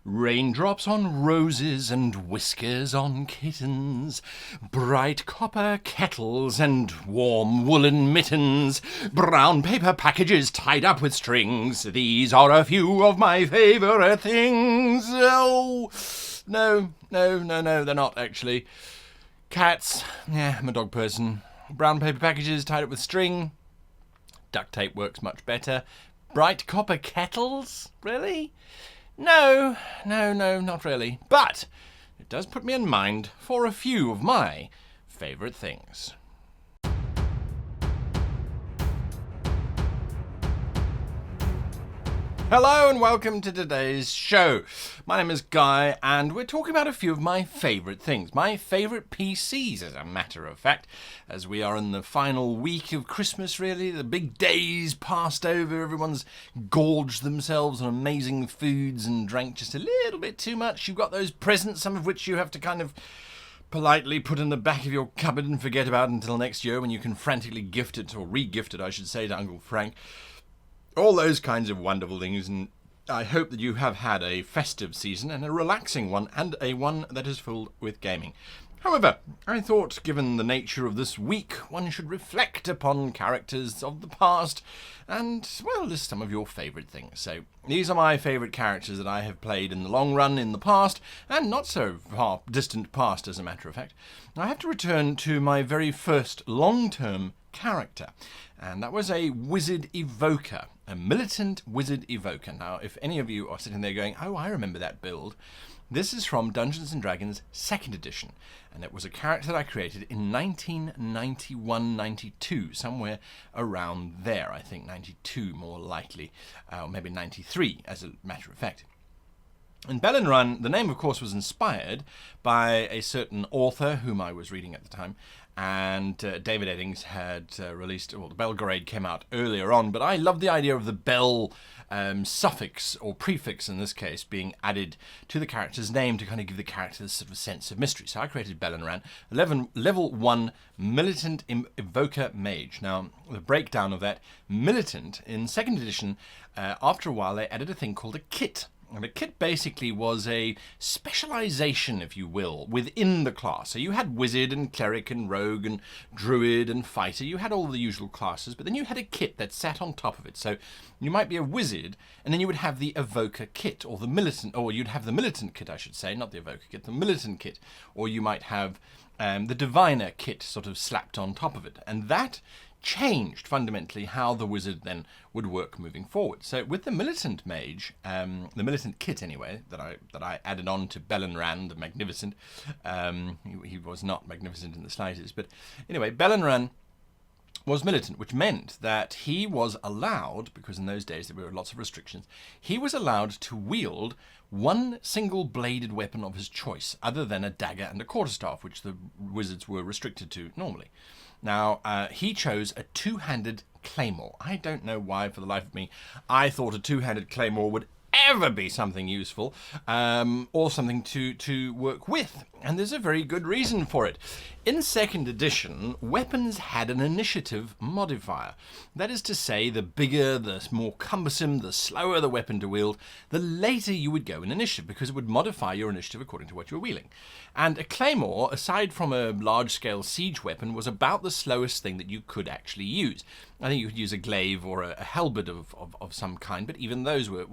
Raindrops on roses and whiskers on kittens, bright copper kettles and warm woolen mittens, brown paper packages tied up with strings. These are a few of my favourite things. Oh, no, they're not actually. Cats, yeah, I'm a dog person. Brown paper packages tied up with string. Duct tape works much better. Bright copper kettles? Really? No, not really. But it does put me in mind for a few of my favourite things. Hello and welcome to today's show. My name is Guy and we're talking about a few of my favourite things. My favourite PCs, as a matter of fact, as we are in the final week of Christmas, really. The big days passed over, everyone's gorged themselves on amazing foods and drank just a little bit too much. You've got those presents, some of which you have to kind of politely put in the back of your cupboard and forget about until next year when you can frantically gift it, or re-gift it, I should say, to Uncle Frank. All those kinds of wonderful things, and I hope that you have had a festive season and a relaxing one, and a one that is filled with gaming. However, I thought, given the nature of this week, one should reflect upon characters of the past and, well, list some of your favourite things. So, these are my favourite characters that I have played in the long run in the past, and not so far distant past, as a matter of fact. I have to return to my very first long-term character, and that was a wizard evoker, a militant wizard evoker. Now, if any of you are sitting there going, oh, I remember that build, this is from Dungeons & Dragons 2nd edition, and it was a character that I created in 1991-92, somewhere around there, I think 92 more likely, or maybe 93 as a matter of fact. And Belen Ran, the name of course was inspired by a certain author whom I was reading at the time, and David Eddings had released, well, the Belgrade came out earlier on, but I love the idea of the Bell suffix, or prefix in this case, being added to the character's name to kind of give the character this sort of sense of mystery. So I created Belen Ran, level 1 militant evoker mage. Now, the breakdown of that militant, in 2nd edition, after a while they added a thing called a kit. And a kit basically was a specialization, if you will, within the class. So you had wizard and cleric and rogue and druid and fighter. You had all the usual classes, but then you had a kit that sat on top of it. So you might be a wizard, and then you would have the evoker kit, or the militant, or you'd have the militant kit, I should say, not the evoker kit, the militant kit. Or you might have the diviner kit sort of slapped on top of it. And that changed fundamentally how the wizard then would work moving forward. So with the militant mage, the militant kit anyway, that I added on to Belen Ran, the magnificent, he was not magnificent in the slightest, but anyway, Belen Ran was militant, which meant that he was allowed, because in those days there were lots of restrictions, he was allowed to wield one single bladed weapon of his choice, other than a dagger and a quarterstaff, which the wizards were restricted to normally. Now, he chose a two-handed claymore. I don't know why, for the life of me, I thought a two-handed claymore would ever be something useful, or something to work with. And there's a very good reason for it. In 2nd edition, weapons had an initiative modifier. That is to say, the bigger, the more cumbersome, the slower the weapon to wield, the later you would go in initiative, because it would modify your initiative according to what you were wielding. And a claymore, aside from a large-scale siege weapon, was about the slowest thing that you could actually use. I think you could use a glaive or a halberd of some kind, but even those were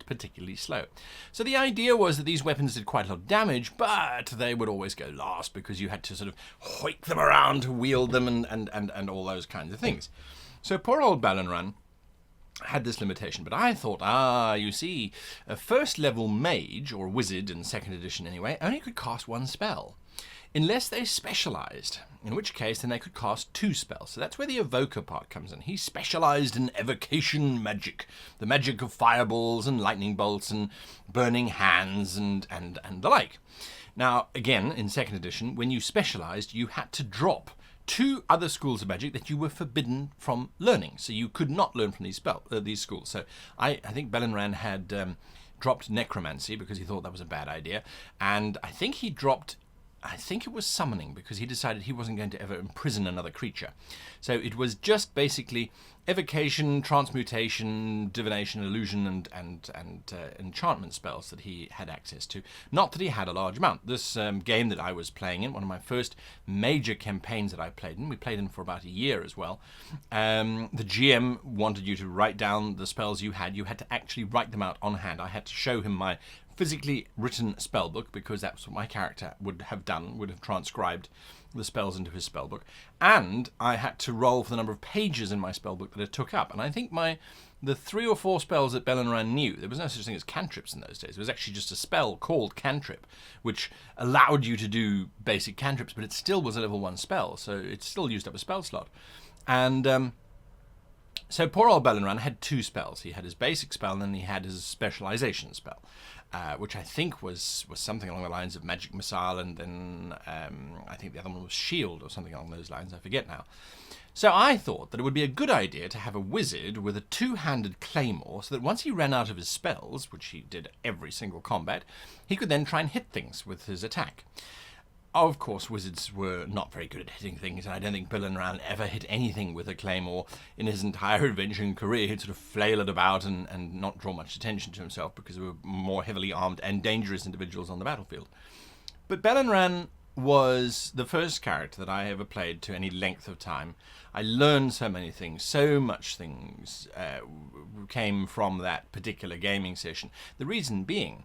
particularly slow. So the idea was that these weapons did quite a lot of damage, but they would always go last because you had to sort of hoik them around to wield them and all those kinds of things. So poor old Belen Ran had this limitation, but I thought, you see, a first level mage, or wizard in 2nd edition anyway, only could cast one spell, unless they specialized, in which case then they could cast 2 spells. So that's where the evoker part comes in. He specialized in evocation magic, the magic of fireballs and lightning bolts and burning hands and the like. Now, again, in 2nd edition, when you specialized, you had to drop 2 other schools of magic that you were forbidden from learning. So you could not learn from these schools. So I think Belen Ran had dropped necromancy because he thought that was a bad idea. And I think he dropped I think it was summoning, because he decided he wasn't going to ever imprison another creature. So it was just basically evocation, transmutation, divination, illusion, and enchantment spells that he had access to. Not that he had a large amount. This game that I was playing in, one of my first major campaigns that I played in, we played in for about a year as well. The GM wanted you to write down the spells you had. You had to actually write them out on hand. I had to show him my physically written spellbook, because that's what my character would have done, would have transcribed the spells into his spellbook, and I had to roll for the number of pages in my spellbook that it took up. And I think the 3 or 4 spells that Belen Ran knew, there was no such thing as cantrips in those days. It was actually just a spell called cantrip, which allowed you to do basic cantrips, but it still was a level 1 spell, so it still used up a spell slot. And so poor old Belen Ran had 2 spells. He had his basic spell, and then he had his specialization spell, which I think was something along the lines of Magic Missile, and then I think the other one was Shield, or something along those lines. I forget now. So I thought that it would be a good idea to have a wizard with a 2-handed claymore, so that once he ran out of his spells, which he did every single combat, he could then try and hit things with his attack. Of course, wizards were not very good at hitting things, and I don't think Belen Ran ever hit anything with a claymore in his entire adventuring career. He'd sort of flail it about and not draw much attention to himself, because there were more heavily armed and dangerous individuals on the battlefield. But Belen Ran was the first character that I ever played to any length of time. I learned so many things, so much things came from that particular gaming session. The reason being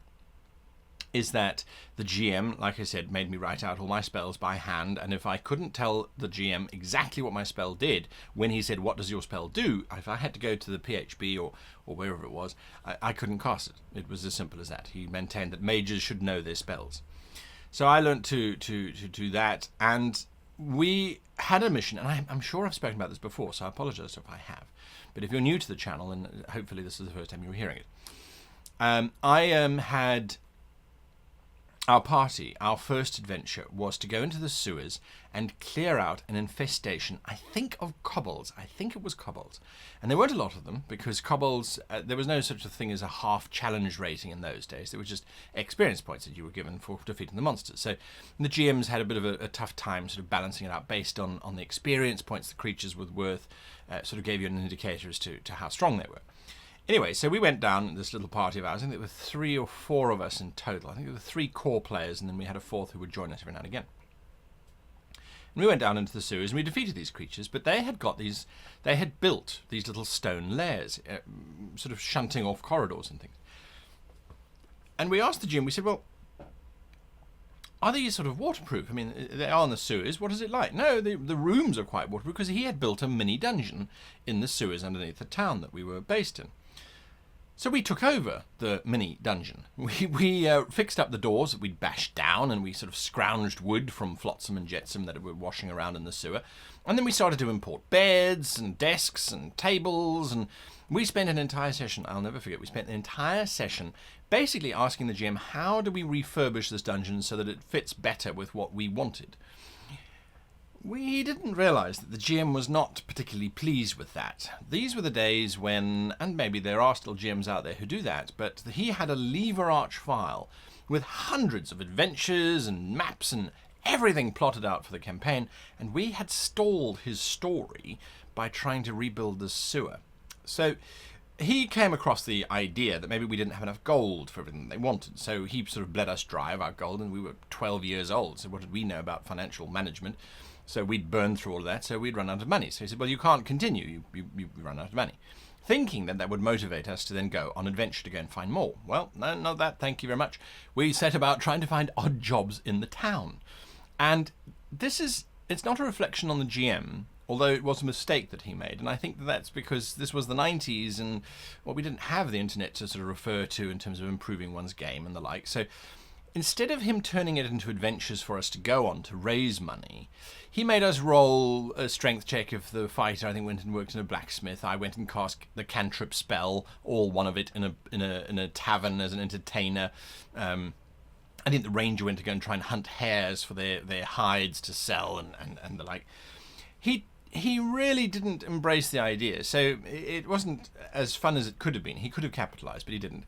is that the GM, like I said, made me write out all my spells by hand, and if I couldn't tell the GM exactly what my spell did, when he said, "What does your spell do?" if I had to go to the PHB or wherever it was, I couldn't cast it. It was as simple as that. He maintained that mages should know their spells. So I learned to do that, and we had a mission, and I'm sure I've spoken about this before, so I apologize if I have. But if you're new to the channel, and hopefully this is the first time you're hearing it, I had our party, our first adventure, was to go into the sewers and clear out an infestation, I think, of kobolds. I think it was kobolds. And there weren't a lot of them, because kobolds, there was no such a thing as a half challenge rating in those days. There were just experience points that you were given for defeating the monsters. So the GMs had a bit of a tough time sort of balancing it out based on the experience points the creatures were worth, sort of gave you an indicator as to how strong they were. Anyway, so we went down this little party of ours. I think there were 3 or 4 of us in total. I think there were 3 core players, and then we had a 4th who would join us every now and again. And we went down into the sewers, and we defeated these creatures, but they had built these little stone lairs, sort of shunting off corridors and things. And we asked the GM, we said, well, are these sort of waterproof? I mean, they are in the sewers. What is it like? No, the rooms are quite waterproof, because he had built a mini dungeon in the sewers underneath the town that we were based in. So we took over the mini dungeon. We fixed up the doors that we'd bashed down, and we sort of scrounged wood from flotsam and jetsam that were washing around in the sewer. And then we started to import beds and desks and tables, and we spent an entire session, I'll never forget, we spent the entire session basically asking the GM, how do we refurbish this dungeon so that it fits better with what we wanted? We didn't realise that the GM was not particularly pleased with that. These were the days when, and maybe there are still GMs out there who do that, but he had a lever arch file with hundreds of adventures and maps and everything plotted out for the campaign, and we had stalled his story by trying to rebuild the sewer. So he came across the idea that maybe we didn't have enough gold for everything they wanted, so he sort of bled us dry of our gold, and we were 12 years old, so what did we know about financial management? So we'd burned through all of that, so we'd run out of money. So he said, well, you can't continue, you run out of money. Thinking that would motivate us to then go on adventure to go and find more. Well, no, not that, thank you very much. We set about trying to find odd jobs in the town. And it's not a reflection on the GM, although it was a mistake that he made. And I think that's because this was the 90s, and we didn't have the internet to sort of refer to in terms of improving one's game and the like. So instead of him turning it into adventures for us to go on to raise money, he made us roll a strength check if the fighter, I think, went and worked in a blacksmith. I went and cast the cantrip spell, all one of it, in a tavern as an entertainer. I think the ranger went to go and try and hunt hares for their hides to sell and the like. He really didn't embrace the idea, so it wasn't as fun as it could have been. He could have capitalized, but he didn't.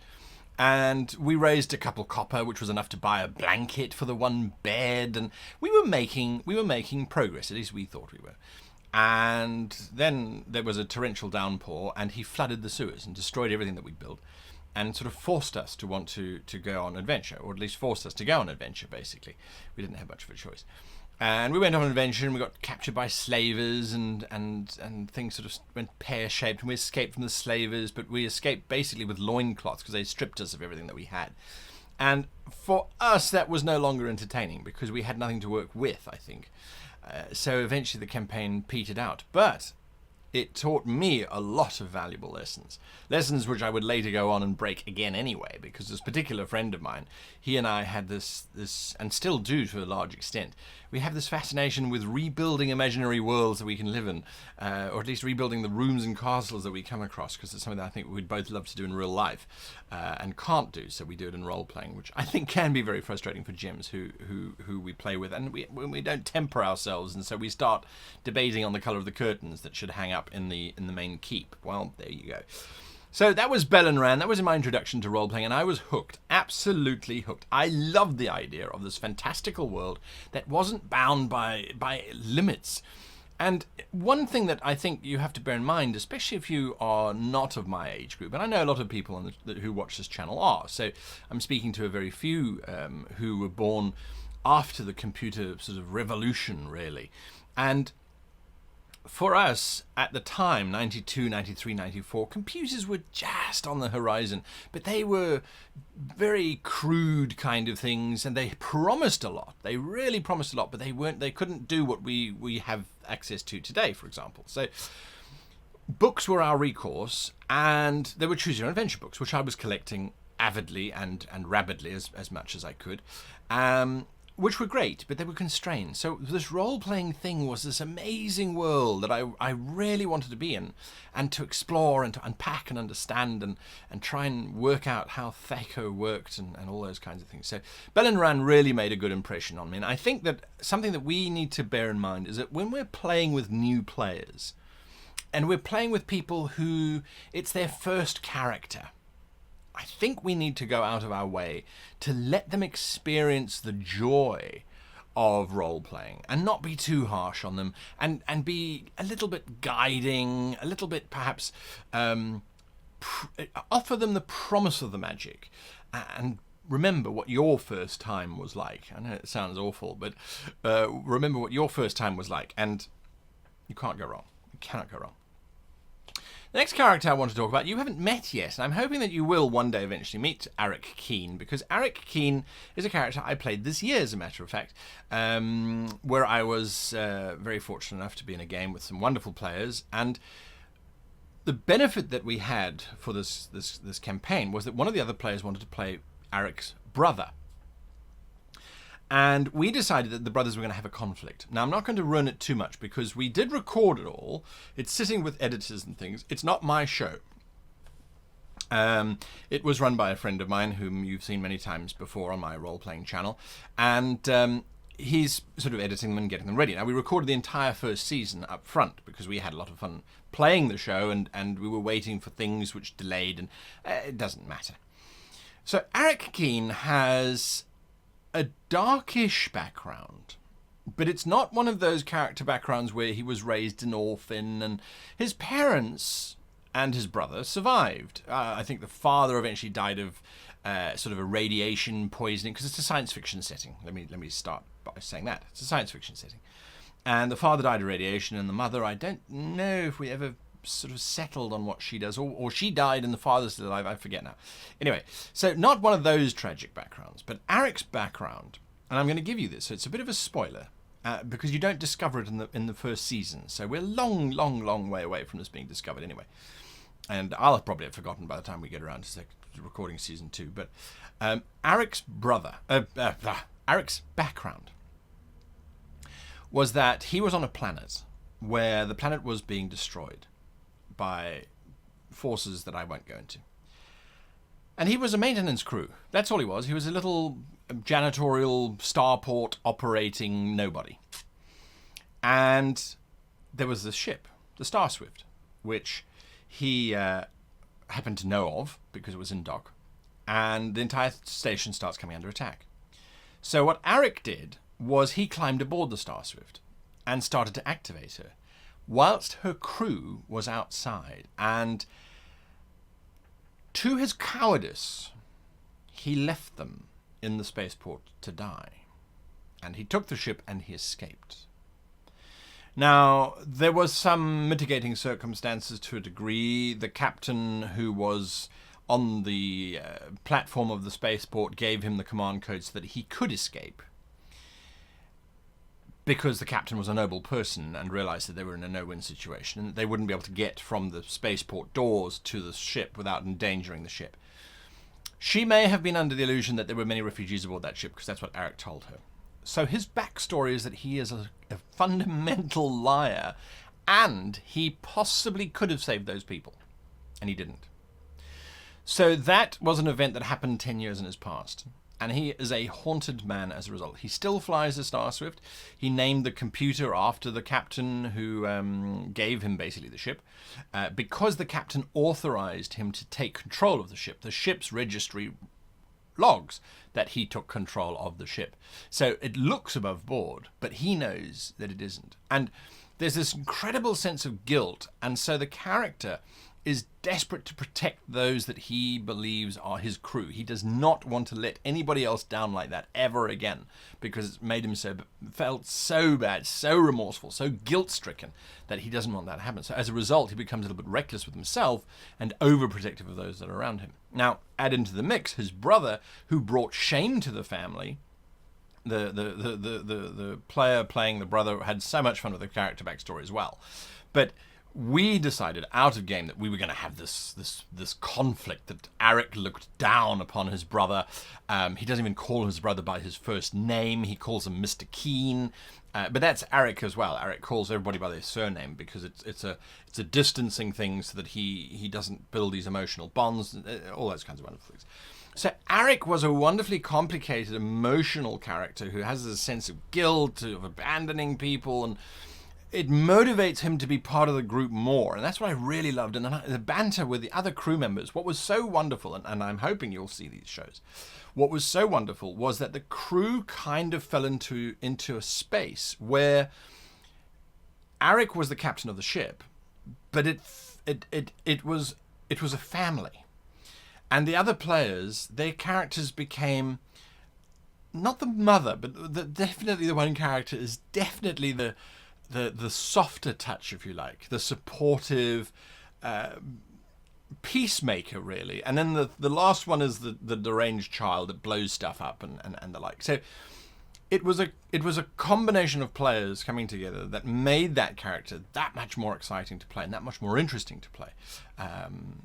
And we raised a couple copper, which was enough to buy a blanket for the one bed, and we were making progress. At least we thought we were. And then there was a torrential downpour, and he flooded the sewers and destroyed everything that we'd built, and sort of forced us to want to go on adventure, or at least forced us to go on adventure. Basically, we didn't have much of a choice. And we went on an adventure, and we got captured by slavers, and things sort of went pear-shaped, and we escaped from the slavers, but we escaped basically with loincloths, because they stripped us of everything that we had. And for us, that was no longer entertaining, because we had nothing to work with, I think. So eventually the campaign petered out. But it taught me a lot of valuable lessons which I would later go on and break again anyway, because this particular friend of mine, he and I had this and still do to a large extent, we have this fascination with rebuilding imaginary worlds that we can live in, or at least rebuilding the rooms and castles that we come across, because it's something that I think we'd both love to do in real life and can't do, so we do it in role-playing, which I think can be very frustrating for GMs who we play with, and we don't temper ourselves, and so we start debating on the colour of the curtains that should hang up in the main keep. Well, there you go. So that was Belen Ran. That was my introduction to role-playing, and I was hooked, absolutely hooked. I loved the idea of this fantastical world that wasn't bound by limits. And one thing that I think you have to bear in mind, especially if you are not of my age group, and I know a lot of people who watch this channel are, so I'm speaking to a very few who were born after the computer sort of revolution, really. And for us, at the time, 92, 93, 94, computers were just on the horizon, but they were very crude kind of things, and they promised a lot. They really promised a lot, but they couldn't do what we have access to today, for example. So books were our recourse, and they were choose your own adventure books, which I was collecting avidly and rabidly as much as I could. Which were great, but they were constrained. So this role-playing thing was this amazing world that I really wanted to be in, and to explore and to unpack and understand and try and work out how Thaco worked and all those kinds of things. So Belen Ran really made a good impression on me. And I think that something that we need to bear in mind is that when we're playing with new players, and we're playing with people who it's their first character, I think we need to go out of our way to let them experience the joy of role-playing and not be too harsh on them, and be a little bit guiding, a little bit perhaps offer them the promise of the magic, and remember what your first time was like. I know it sounds awful, but remember what your first time was like, and you can't go wrong. You cannot go wrong. The next character I want to talk about, you haven't met yet, and I'm hoping that you will one day eventually meet Arik Keen, because Arik Keen is a character I played this year, as a matter of fact, where I was very fortunate enough to be in a game with some wonderful players, and the benefit that we had for this campaign was that one of the other players wanted to play Arik's brother. And we decided that the brothers were going to have a conflict. Now, I'm not going to ruin it too much, because we did record it all. It's sitting with editors and things. It's not my show. It was run by a friend of mine whom you've seen many times before on my role-playing channel. And he's sort of editing them and getting them ready. Now, we recorded the entire first season up front because we had a lot of fun playing the show, and we were waiting for things which delayed, and it doesn't matter. So Arik Keen has a darkish background, but it's not one of those character backgrounds where he was raised an orphan and his parents and his brother survived. I think the father eventually died of sort of a radiation poisoning, because it's a science fiction setting. Let me start by saying that it's a science fiction setting, and the father died of radiation, and the mother, I don't know if we ever sort of settled on what she does, or she died and the father's still alive, I forget now. Anyway, so not one of those tragic backgrounds, but Arik's background, and I'm going to give you this, so it's a bit of a spoiler, because you don't discover it in the first season, so we're long way away from this being discovered anyway, and I'll probably have forgotten by the time we get around to recording season 2, but Arik's background was that he was on a planet where the planet was being destroyed by forces that I won't go into. And he was a maintenance crew. That's all he was. He was a little janitorial starport operating nobody. And there was this ship, the Star Swift, which he happened to know of because it was in dock. and the entire station starts coming under attack. So what Arik did was he climbed aboard the Star Swift and started to activate her, whilst her crew was outside. And to his cowardice, he left them in the spaceport to die. And he took the ship and he escaped. Now, there was some mitigating circumstances to a degree. The captain who was on the platform of the spaceport gave him the command code so that he could escape, because the captain was a noble person and realized that they were in a no-win situation and they wouldn't be able to get from the spaceport doors to the ship without endangering the ship. She may have been under the illusion that there were many refugees aboard that ship, because that's what Arik told her. So his backstory is that he is a fundamental liar, and he possibly could have saved those people, and he didn't. So that was an event that happened 10 years in his past, and he is a haunted man as a result. He still flies the Star Swift. He named the computer after the captain who gave him basically the ship, because the captain authorized him to take control of the ship. The ship's registry logs that he took control of the ship. So it looks above board, but he knows that it isn't. And there's this incredible sense of guilt, and so the character is desperate to protect those that he believes are his crew. He does not want to let anybody else down like that ever again, because it's made him felt so bad, so remorseful, so guilt-stricken that he doesn't want that to happen. So as a result, he becomes a little bit reckless with himself and overprotective of those that are around him. Now, add into the mix his brother, who brought shame to the family. The player playing the brother had so much fun with the character backstory as well. But we decided out of game that we were going to have this conflict, that Arik looked down upon his brother. He doesn't even call his brother by his first name. He calls him Mr. Keen. But that's Arik as well. Arik calls everybody by their surname because it's a distancing thing so that he doesn't build these emotional bonds, all those kinds of wonderful things. So Arik was a wonderfully complicated, emotional character who has a sense of guilt, of abandoning people, and it motivates him to be part of the group more. And that's what I really loved. And the banter with the other crew members, what was so wonderful, and I'm hoping you'll see these shows, what was so wonderful was that the crew kind of fell into a space where Arik was the captain of the ship, but it was a family. And the other players, their characters became not the mother, but definitely the one character is definitely the softer touch, if you like, the supportive peacemaker, really. And then the last one is the deranged child that blows stuff up and the like. So it was a combination of players coming together that made that character that much more exciting to play and that much more interesting to play.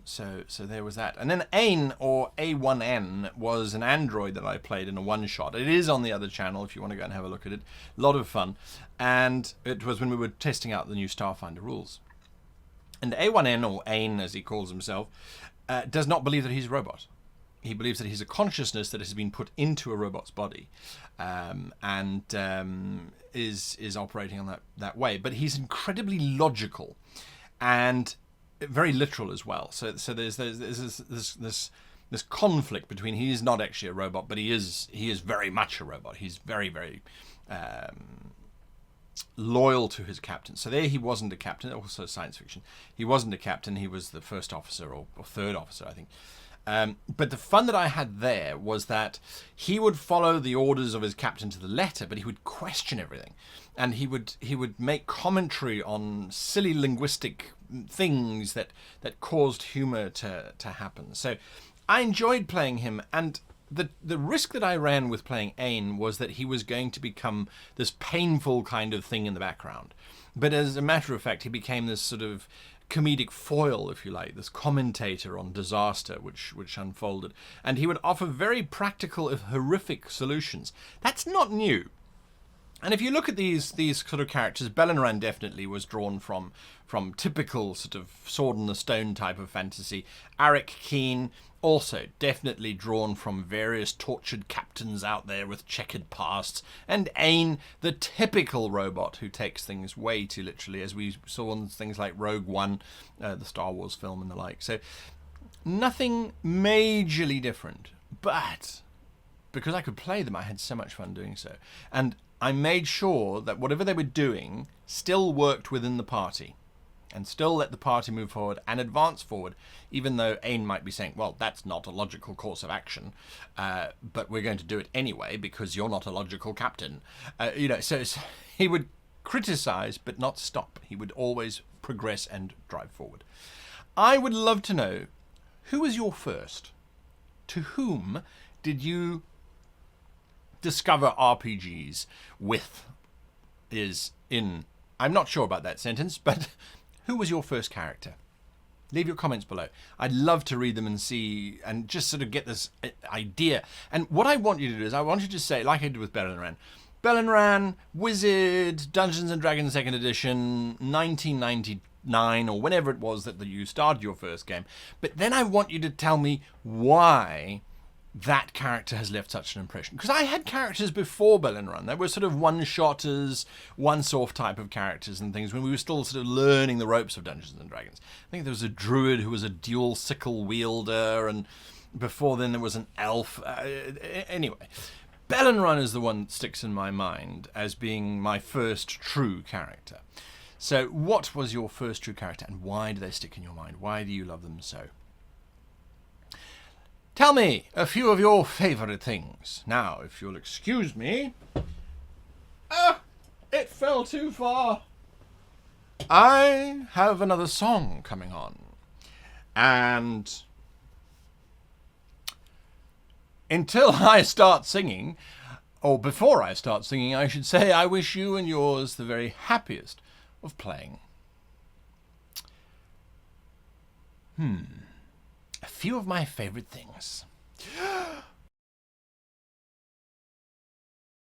So there was that. And then Ain, or A1N, was an android that I played in a one-shot. It is on the other channel if you want to go and have a look at it. A lot of fun. And it was when we were testing out the new Starfinder rules. And A1N, or Ain as he calls himself, does not believe that he's a robot. He believes that he's a consciousness that has been put into a robot's body, and is operating on that way. But he's incredibly logical and very literal as well. So there's this conflict between he's not actually a robot, but he is very much a robot. He's very, very loyal to his captain. So there he wasn't a captain, also science fiction. He wasn't a captain, he was the first officer or third officer, I think. But the fun that I had there was that he would follow the orders of his captain to the letter, but he would question everything. And he would make commentary on silly linguistic things that caused humor to happen. So I enjoyed playing him, and the risk that I ran with playing Ain was that he was going to become this painful kind of thing in the background. But as a matter of fact, he became this sort of comedic foil, if you like, this commentator on disaster which unfolded. And he would offer very practical, if horrific, solutions. That's not new. And if you look at these sort of characters, Belen Ran definitely was drawn from typical sort of sword in the stone type of fantasy. Arik Keen also definitely drawn from various tortured captains out there with checkered pasts. And Ain, the typical robot who takes things way too literally, as we saw in things like Rogue One, the Star Wars film and the like. So Nothing majorly different, but because I could play them, I had so much fun doing so. And I made sure that whatever they were doing still worked within the party and still let the party move forward and advance forward, even though Ain might be saying, well, that's not a logical course of action, but we're going to do it anyway because you're not a logical captain. So he would criticize but not stop. He would always progress and drive forward. I would love to know, who was your first? To whom did you discover RPGs with? I'm not sure about that sentence, but who was your first character? Leave your comments below. I'd love to read them and see, and just sort of get this idea. And what I want you to do is, I want you to say, like I did with Belen Ran, Belen Ran, Wizard, Dungeons & Dragons 2nd edition, 1999, or whenever it was that you started your first game. But then I want you to tell me why that character has left such an impression. Because I had characters before Belen Ran. They were sort of one-shotters, one-off type of characters and things when we were still sort of learning the ropes of Dungeons & Dragons. I think there was a druid who was a dual sickle wielder, and before then there was an elf. Anyway, Belen Ran is the one that sticks in my mind as being my first true character. So what was your first true character, and why do they stick in your mind? Why do you love them so? Tell me a few of your favourite things. Now, if you'll excuse me... it fell too far. I have another song coming on. And until I start singing, or before I start singing, I should say, I wish you and yours the very happiest of playing. A few of my favourite things.